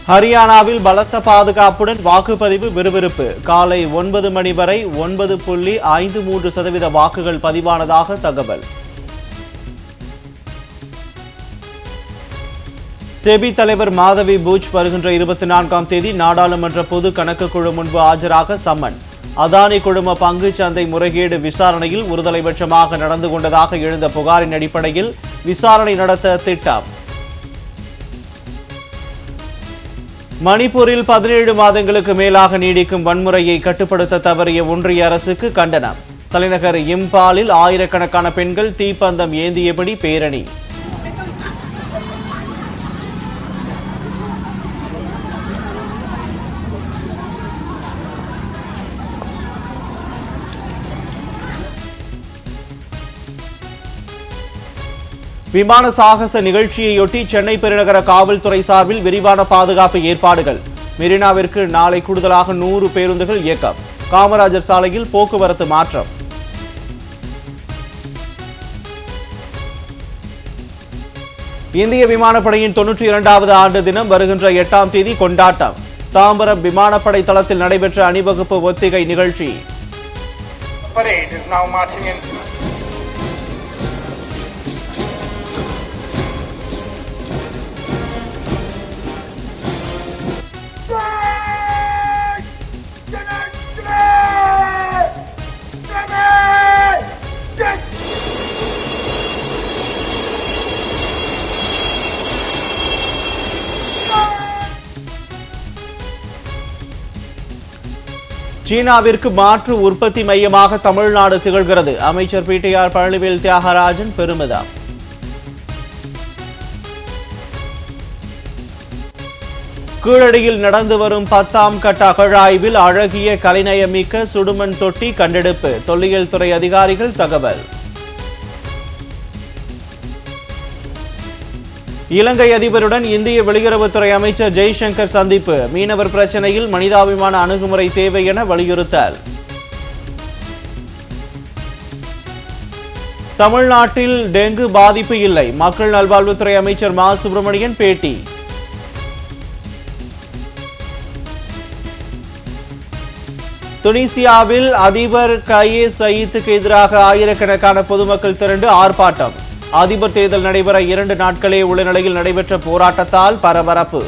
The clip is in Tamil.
ஹரியானாவில் பலத்த பாதுகாப்புடன் வாக்குப்பதிவு விறுவிறுப்பு. காலை 9 மணி வரை 9.53% வாக்குகள் பதிவானதாக தகவல். செபி தலைவர் மாதவி பூஜ் வருகின்ற 24ஆம் தேதி நாடாளுமன்ற பொது கணக்கு குழு முன்பு ஆஜராக சம்மன். அதானி குழும பங்குச் சந்தை முறைகேடு விசாரணையில் ஒருதலைபட்சமாக நடந்து கொண்டதாக எழுந்த புகாரின் அடிப்படையில் விசாரணை நடத்த திட்டம். மணிப்பூரில் 17 மாதங்களுக்கு மேலாக நீடிக்கும் வன்முறையை கட்டுப்படுத்த தவறிய ஒன்றிய அரசுக்கு கண்டனம். தலைநகர் இம்பாலில் ஆயிரக்கணக்கான பெண்கள் தீப்பந்தம் ஏந்தியபடி பேரணி. விமான சாகச நிகழ்ச்சியையொட்டி சென்னை பெருநகர காவல்துறை சார்பில் விரிவான பாதுகாப்பு ஏற்பாடுகள். மெரினாவிற்கு நாளை கூடுதலாக 100 பேருந்துகள் இயக்கம். காமராஜர் சாலையில் போக்குவரத்து மாற்றம். இந்திய விமானப்படையின் 92வது ஆண்டு தினம் வருகின்ற 8ஆம் தேதி கொண்டாட்டம். தாம்பரம் விமானப்படை தளத்தில் நடைபெற்ற அணிவகுப்பு ஒத்திகை நிகழ்ச்சி. சீனாவிற்கு மாற்று உற்பத்தி மையமாக தமிழ்நாடு திகழ்கிறது. அமைச்சர் பிடிஆர் பழனிவேல் தியாகராஜன் பெருமிதம். கீழடியில் நடந்து வரும் 10ஆம் கட்ட அகழாய்வில் அழகிய கலைநயமிக்க சுடுமண் தொட்டி கண்டெடுப்பு. தொல்லியல் துறை அதிகாரிகள் தகவல். இலங்கை அதிபருடன் இந்திய வெளியுறவுத்துறை அமைச்சர் ஜெய்சங்கர் சந்திப்பு. மீனவர் பிரச்சினையில் மனிதாபிமான அணுகுமுறை தேவை என வலியுறுத்தல். தமிழ்நாட்டில் டெங்கு பாதிப்பு இல்லை. மக்கள் நல்வாழ்வுத்துறை அமைச்சர் மா சுப்பிரமணியன் பேட்டி. துனிசியாவில் அதிபர் கயீஸ் சயீத்துக்கு எதிராக ஆயிரக்கணக்கான பொதுமக்கள் திரண்டு ஆர்ப்பாட்டம். அதிபர் தேர்தல் நடைபெற 2 நாட்களே உள்ள நிலையில் நடைபெற்ற போராட்டத்தால் பரபரப்பு.